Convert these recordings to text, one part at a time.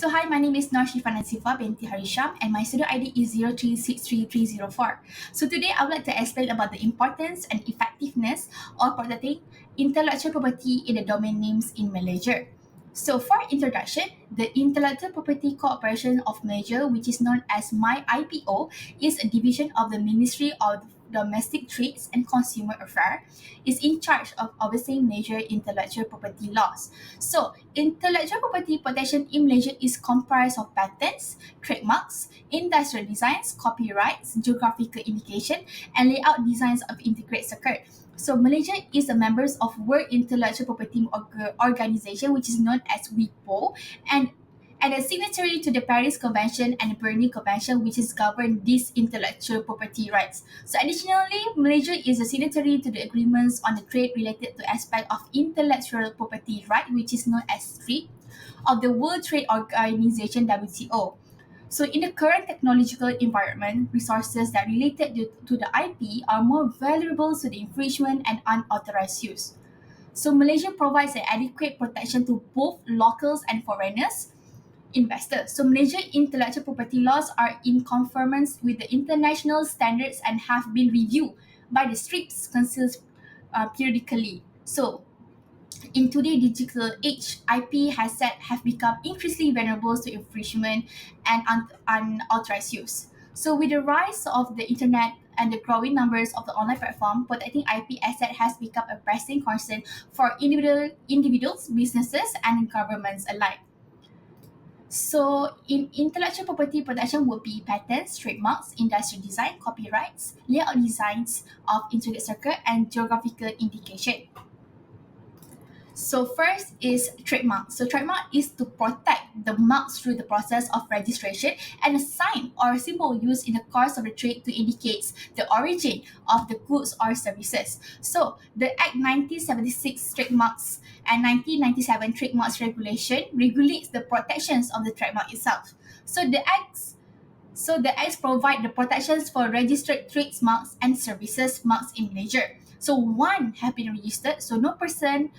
So hi, my name is Narshifa Nasifa binti Harisham and my studio ID is 0363304. So today I would like to explain about the importance and effectiveness of protecting intellectual property in the domain names in Malaysia. So for introduction, the Intellectual Property Corporation of Malaysia, which is known as MyIPO, is a division of the Ministry of Domestic Trades and Consumer Affairs, is in charge of overseeing major intellectual property laws. So, intellectual property protection in Malaysia is comprised of patents, trademarks, industrial designs, copyrights, geographical indication, and layout designs of integrated circuit. So, Malaysia is a member of World Intellectual Property Organization, which is known as WIPO, and a signatory to the Paris Convention and the Berne Convention, which is govern these intellectual property rights. So, additionally, Malaysia is a signatory to the agreements on the trade related to aspect of intellectual property right, which is known as TRIP, of the World Trade Organization (WTO). So, in the current technological environment, resources that related to the IP are more vulnerable to the infringement and unauthorized use. So, Malaysia provides an adequate protection to both locals and foreigners investors. So Malaysian intellectual property laws are in conformance with the international standards and have been reviewed by the STRIPS Council periodically. So in today's digital age, IP have become increasingly vulnerable to infringement and unauthorized use. So with the rise of the internet and the growing numbers of the online platform, protecting IP asset has become a pressing concern for individuals, businesses, and governments alike. So, in intellectual property protection would be patents, trademarks, industrial design, copyrights, layout designs of integrated circuit, and geographical indication. So first is trademark. So trademark is to protect the marks through the process of registration and a sign or a symbol used in the course of the trade to indicate the origin of the goods or services. So the Act 1976 Trademarks and 1997 Trademarks Regulation regulates the protections of the trademark itself. So the acts provide the protections for registered trademarks and services marks in Malaysia. So one have been registered, so no person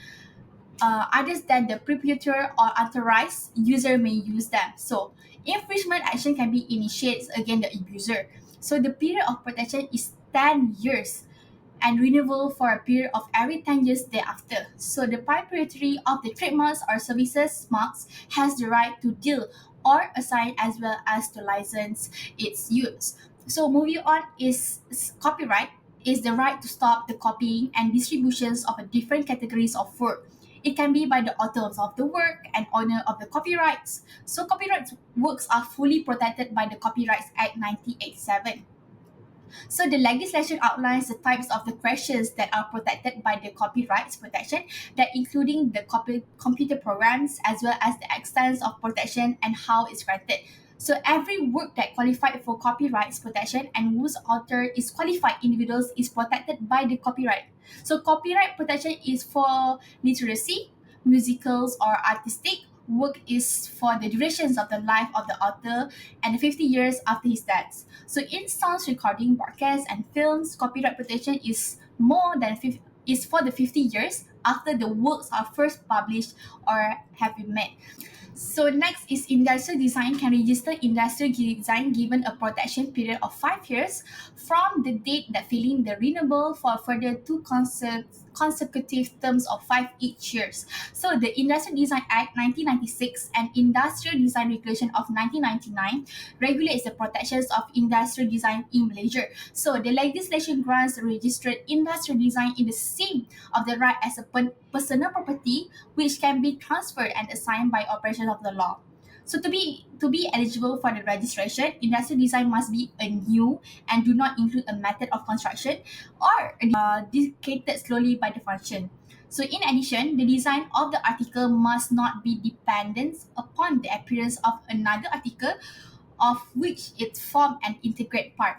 others than the proprietor or authorized user may use them. So infringement action can be initiated against the abuser. So the period of protection is 10 years and renewable for a period of every 10 years thereafter. So the proprietary of the trademarks or services marks has the right to deal or assign as well as to license its use. So moving on is copyright is the right to stop the copying and distributions of a different categories of work. It can be by the authors of the work and owner of the copyrights. So copyright works are fully protected by the Copyrights Act 1987. So the legislation outlines the types of the questions that are protected by the copyrights protection, that including the computer programs as well as the extent of protection and how it's granted. So every work that qualified for copyrights protection and whose author is qualified individuals is protected by the copyright. So copyright protection is for literacy, musicals or artistic. Work is for the durations of the life of the author and 50 years after his death. So in sounds recording, broadcasts, and films, copyright protection is is for the 50 years after the works are first published or have been made. So next is industrial design can register industrial design given a protection period of 5 years from the date that filing the renewable for further two consecutive terms of 5 each years. So the Industrial Design Act 1996 and Industrial Design Regulation of 1999 regulates the protections of industrial design in Malaysia. So the legislation grants registered industrial design in the same of the right as a personal property which can be transferred and assigned by operation of the law. So to be eligible for the registration, industrial design must be a new and do not include a method of construction or dictated slowly by the function. So in addition, the design of the article must not be dependent upon the appearance of another article of which it form an integrate part.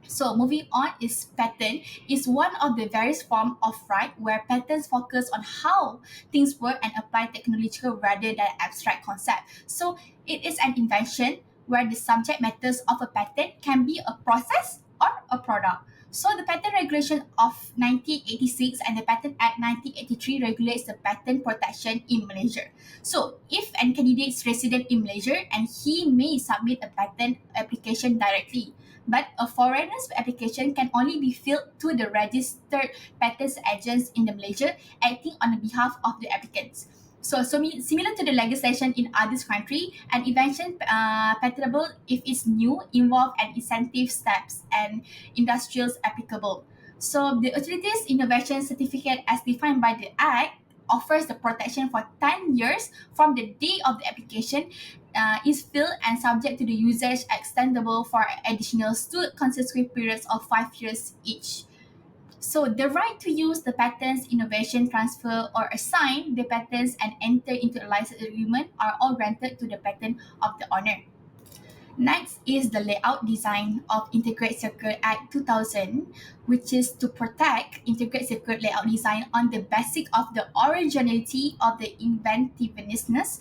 So moving on is patent is one of the various form of right where patents focus on how things work and apply technological rather than abstract concept. So it is an invention where the subject matters of a patent can be a process or a product. So the Patent Regulation of 1986 and the Patent Act 1983 regulates the patent protection in Malaysia. So if an candidate is resident in Malaysia and he may submit a patent application directly, but a foreigner's application can only be filed to the registered patents agents in the Malaysia acting on the behalf of the applicants. Similar to the legislation in other country, an invention patentable if it's new involve an incentive steps and industrials applicable. So the utilities innovation certificate as defined by the Act offers the protection for 10 years from the day of the application is filled and subject to the usage extendable for additional two consecutive periods of 5 years each. So the right to use the patents, innovation, transfer, or assign the patents and enter into a license agreement are all granted to the patent of the owner. Next is the layout design of Integrated Circuit Act 2000, which is to protect integrated circuit layout design on the basis of the originality of the inventiveness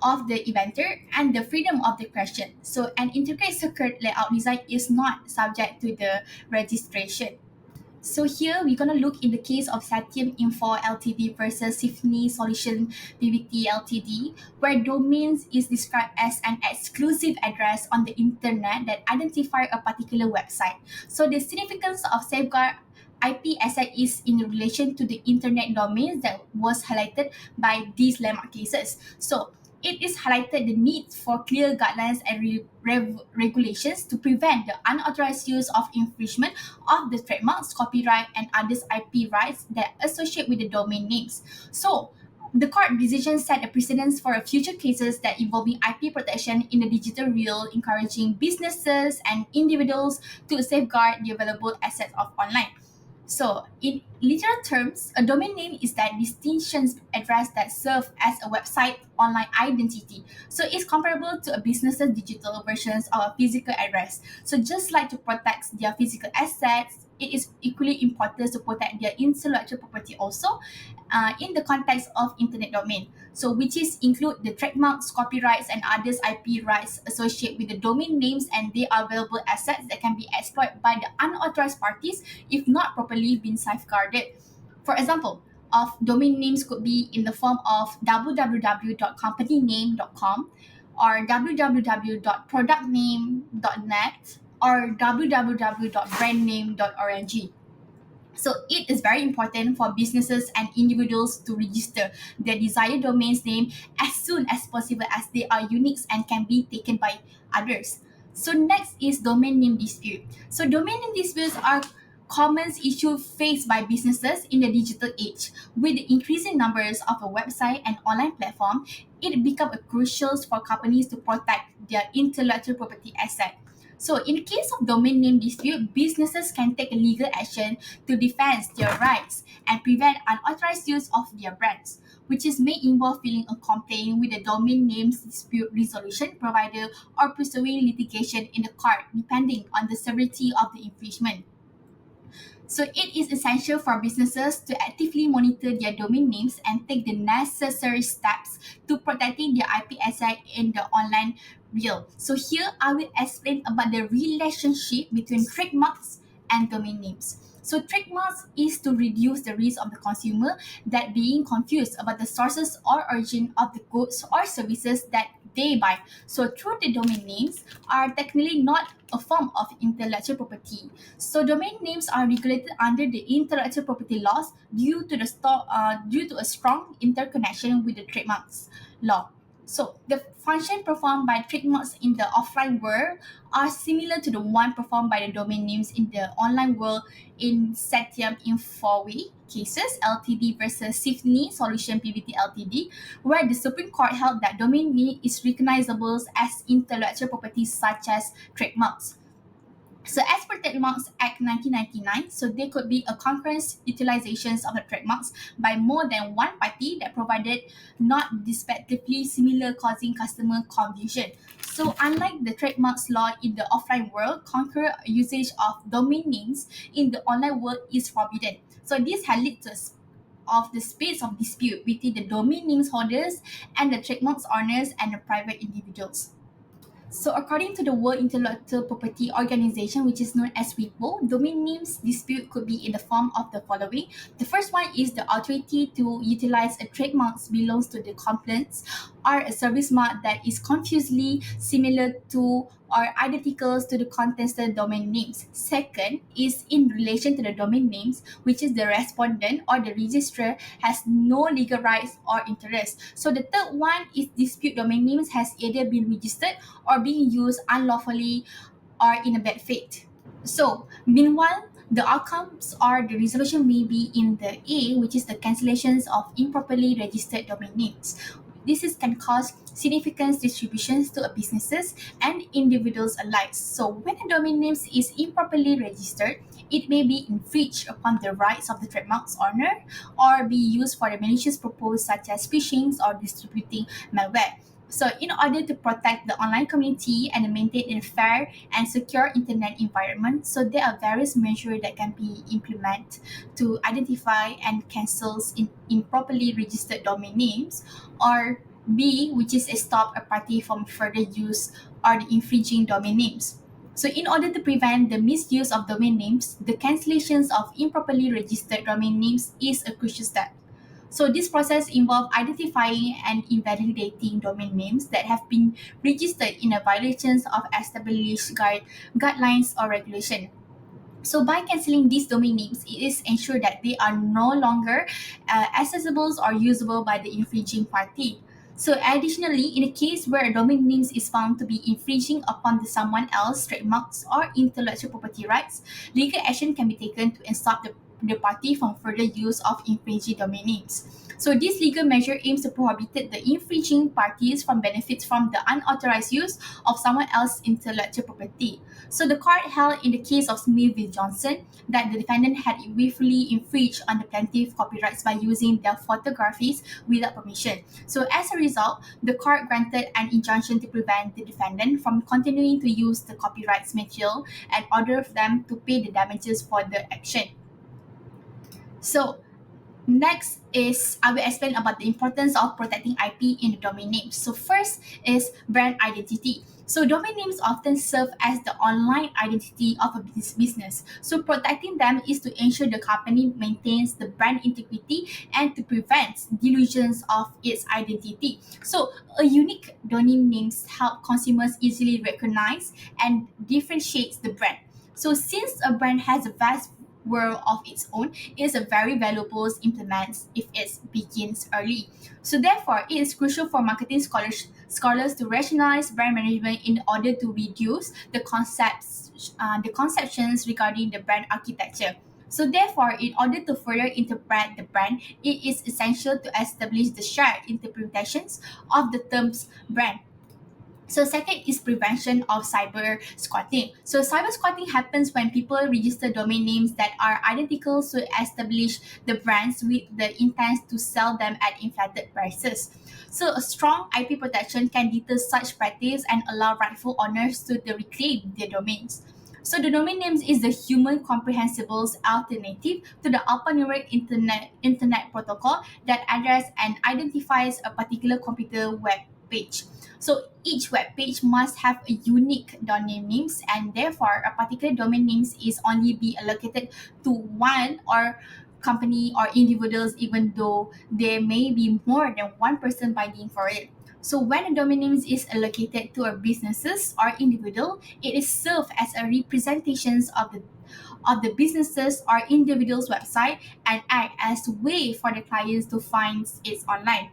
of the inventor and the freedom of the creation. So an integrated circuit layout design is not subject to the registration. So here we're gonna look in the case of Satyam Info Ltd versus Symphony Solution PVT Ltd, where domains is described as an exclusive address on the internet that identify a particular website. So the significance of safeguard IP asset is in relation to the internet domains that was highlighted by these landmark cases. So it is highlighted the need for clear guidelines and regulations to prevent the unauthorized use of infringement of the trademarks, copyright, and others IP rights that associate with the domain names. So, the court decision set a precedence for future cases that involving IP protection in the digital realm, encouraging businesses and individuals to safeguard the available assets of online. So, in literal terms, a domain name is that distinctions address that serve as a website online identity. So, it's comparable to a business's digital versions of a physical address. So, just like to protect their physical assets, it is equally important to protect their intellectual property also in the context of internet domain. So, which is include the trademarks, copyrights, and others IP rights associated with the domain names, and they are valuable assets that can be exploited by the unauthorized parties if not properly been safeguarded. For example, of domain names could be in the form of www.companyname.com or www.productname.net or www.brandname.org. So it is very important for businesses and individuals to register their desired domain's name as soon as possible as they are unique and can be taken by others. So next is domain name dispute. So domain name disputes are common issue faced by businesses in the digital age. With the increasing numbers of a website and online platform, it become a crucial for companies to protect their intellectual property asset. So in the case of domain name dispute, businesses can take legal action to defend their rights and prevent unauthorized use of their brands, which is may involve filing a complaint with the domain names dispute resolution provider or pursuing litigation in the court depending on the severity of the infringement. So it is essential for businesses to actively monitor their domain names and take the necessary steps to protecting their IP asset in the online realm. So here I will explain about the relationship between trademarks and domain names. So trademarks is to reduce the risk of the consumer that being confused about the sources or origin of the goods or services that they buy. So through the domain names are technically not a form of intellectual property. So domain names are regulated under the intellectual property laws due to a strong interconnection with the trademarks law. So the function performed by trademarks in the offline world are similar to the one performed by the domain names in the online world in Satyam Infowi cases Ltd versus Symphony Solution PVT Ltd, where the Supreme Court held that domain name is recognizable as intellectual property such as trademarks. So as per Trademarks Act 1999, so there could be a concurrent utilizations of the trademarks by more than one party that provided not respectively similar causing customer confusion. So unlike the trademarks law in the offline world, concurrent usage of domain names in the online world is forbidden. So this has led to of the space of dispute between the domain names holders and the trademarks owners and the private individuals. So, according to the World Intellectual Property Organization, which is known as WIPO, domain names dispute could be in the form of the following. The first one is the authority to utilize a trademark belongs to the complaints or a service mark that is confusedly similar to or identical to the contested domain names. Second is in relation to the domain names, which is the respondent or the registrar has no legal rights or interest. So the third one is dispute domain names has either been registered or being used unlawfully or in a bad faith. So, meanwhile, the outcomes or the resolution may be in the A, which is the cancellations of improperly registered domain names. Can cause significant distributions to businesses and individuals alike. So, when a domain name is improperly registered, it may be infringed upon the rights of the trademark's owner or be used for the malicious purpose such as phishing or distributing malware. So, in order to protect the online community and maintain a fair and secure internet environment, so there are various measures that can be implemented to identify and cancel improperly registered domain names, or B, which is a stop a party from further use or the infringing domain names. So, in order to prevent the misuse of domain names, the cancellations of improperly registered domain names is a crucial step. So this process involves identifying and invalidating domain names that have been registered in a violations of established guidelines or regulation. So by canceling these domain names, it is ensured that they are no longer accessible or usable by the infringing party. So additionally, in a case where a domain name is found to be infringing upon someone else's trademarks or intellectual property rights, legal action can be taken to stop the party from further use of infringing domain names. So this legal measure aims to prohibit the infringing parties from benefits from the unauthorized use of someone else's intellectual property. So the court held in the case of Smith v. Johnson that the defendant had willfully infringed on the plaintiff's copyrights by using their photographies without permission. So as a result, the court granted an injunction to prevent the defendant from continuing to use the copyrights material and ordered them to pay the damages for the action. So next is I will explain about the importance of protecting IP in the domain names. So first is brand identity. So domain names often serve as the online identity of a business. So protecting them is to ensure the company maintains the brand integrity and to prevent delusions of its identity. So a unique domain names help consumers easily recognize and differentiate the brand. So since a brand has a vast world of its own, it is a very valuable implement if it begins early. So therefore, it is crucial for marketing scholars to rationalize brand management in order to reduce the conceptions regarding the brand architecture. So therefore, in order to further interpret the brand, it is essential to establish the shared interpretations of the terms brand. So second is prevention of cyber squatting. So cyber squatting happens when people register domain names that are identical to establish the brands with the intent to sell them at inflated prices. So a strong IP protection can deter such practice and allow rightful owners to reclaim their domains. So the domain names is the human comprehensible alternative to the alphanumeric internet protocol that address and identifies a particular computer web page. So each web page must have a unique domain names, and therefore a particular domain names is only be allocated to one or company or individuals, even though there may be more than one person bidding for it. So when a domain name is allocated to a businesses or individual, it is served as a representations of the businesses or individuals website and act as a way for the clients to find it online.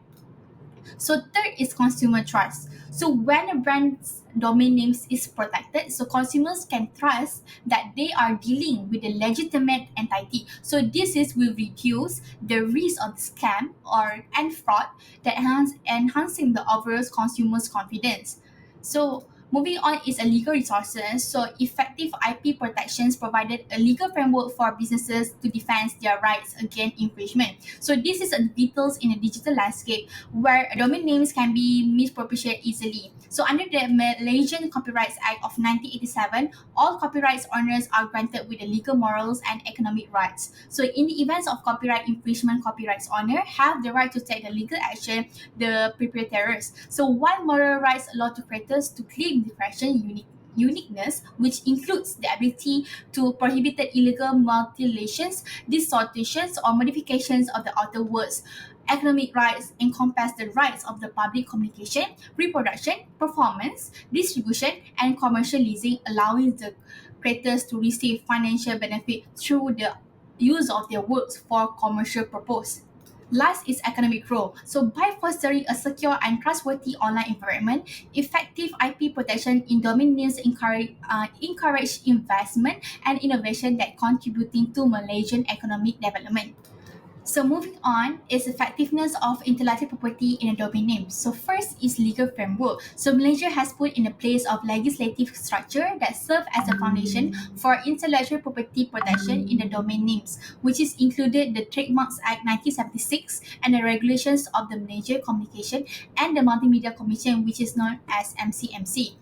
So third is consumer trust. So when a brand's domain names is protected, so consumers can trust that they are dealing with a legitimate entity. So will reduce the risk of scam or and fraud that enhancing the overall consumers' confidence. So moving on is a legal resources. So effective IP protections provided a legal framework for businesses to defend their rights against infringement. So this is a details in a digital landscape where domain names can be misappropriated easily. So under the Malaysian Copyrights Act of 1987, all copyright owners are granted with the legal morals and economic rights. So in the events of copyright infringement, copyright owner have the right to take the legal action the perpetrators. So one moral rights allow to creators to claim differentiation uniqueness, which includes the ability to prohibit illegal mutilations, distortions, or modifications of the outer words. Economic rights encompass the rights of the public communication, reproduction, performance, distribution, and commercializing, allowing the creators to receive financial benefit through the use of their works for commercial purpose. Last is economic role. So by fostering a secure and trustworthy online environment, effective IP protection in domain names encourage investment and innovation that contributing to Malaysian economic development. So moving on is effectiveness of intellectual property in a domain name. So first is legal framework. So Malaysia has put in a place of legislative structure that serve as a foundation for intellectual property protection in the domain names, which is included the Trademarks Act 1976 and the regulations of the Malaysia Communication and the Multimedia Commission, which is known as MCMC.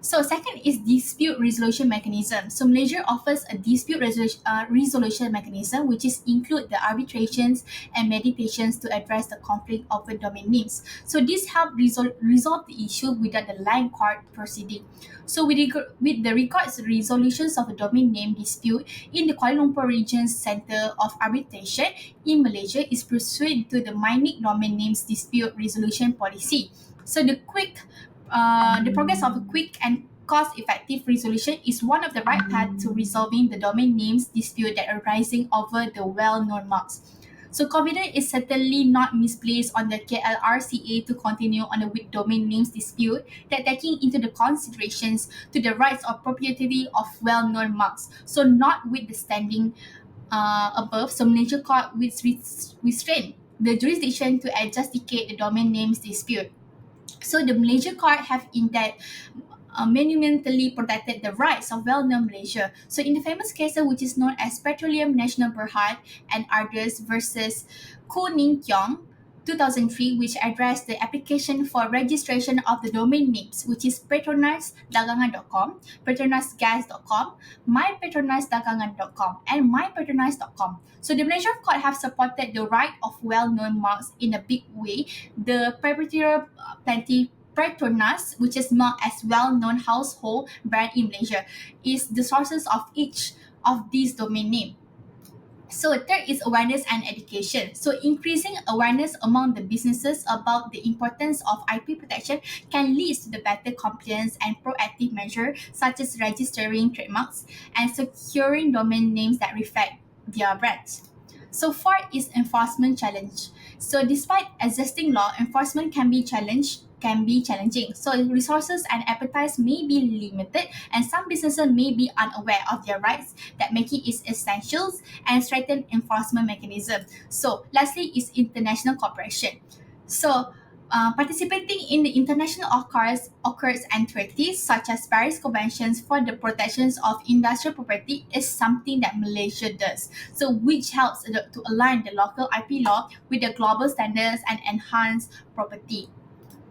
So second is dispute resolution mechanism. So Malaysia offers a dispute resolution mechanism, which is include the arbitrations and meditations to address the conflict of the domain names. So this help resolve the issue without the land court proceeding. So with the regards to resolutions of a domain name dispute in the Kuala Lumpur Region's Centre of Arbitration in Malaysia is pursuant to the Minute Domain Names Dispute Resolution Policy. So the progress of a quick and cost-effective resolution is one of the right paths to resolving the domain names dispute that arising over the well-known marks. So confidence is certainly not misplaced on the KLRCA to continue on the with domain names dispute that taking into the considerations to the rights of proprietary of well-known marks. So not with the standing above, so Malaysia court with restrain the jurisdiction to adjudicate the domain names dispute. So the Malaysia court have in that monumentally protected the rights of well-known Malaysia. So in the famous case which is known as Petroleum National Berhad and others versus Ko Ning Kiong 2003, which addressed the application for registration of the domain names, which is petronasdagangan.com, petronasgas.com, mypetronasdagangan.com, and mypetronas.com. So the Malaysian court have supported the right of well-known marks in a big way. The proprietor plenty Petronas, which is marked as well-known household brand in Malaysia, is the sources of each of these domain name. So third is awareness and education. So increasing awareness among the businesses about the importance of IP protection can lead to the better compliance and proactive measures such as registering trademarks and securing domain names that reflect their brands. So fourth is enforcement challenge. So despite existing law, enforcement can be challenging. So resources and appetites may be limited and some businesses may be unaware of their rights that make it essential and strengthen enforcement mechanism. So lastly is international cooperation. So participating in the international accords and treaties such as Paris Conventions for the protections of industrial property is something that Malaysia does. So which helps to align the local IP law with the global standards and enhance property.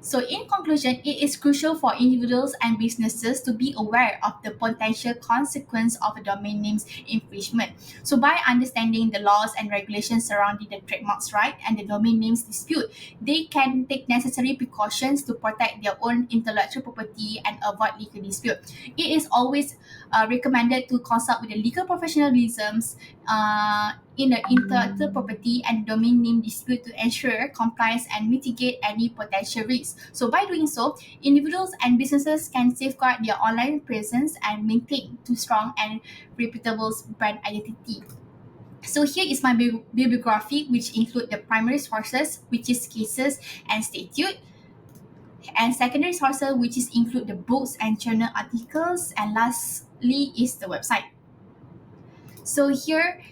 So in conclusion, it is crucial for individuals and businesses to be aware of the potential consequence of a domain name's infringement. So by understanding the laws and regulations surrounding the trademarks right and the domain names dispute, they can take necessary precautions to protect their own intellectual property and avoid legal dispute. It is always recommended to consult with the legal professionalisms in the intellectual property and domain name dispute to ensure compliance and mitigate any potential risks. So by doing so, individuals and businesses can safeguard their online presence and maintain too strong and reputable brand identity. So here is my bibliography, which include the primary sources, which is cases and statute, and secondary sources, which is include the books and journal articles, and lastly is the website. So here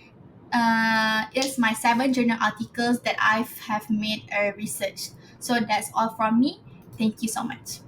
is my 7 journal articles that I have made a research. So that's all from me. Thank you so much.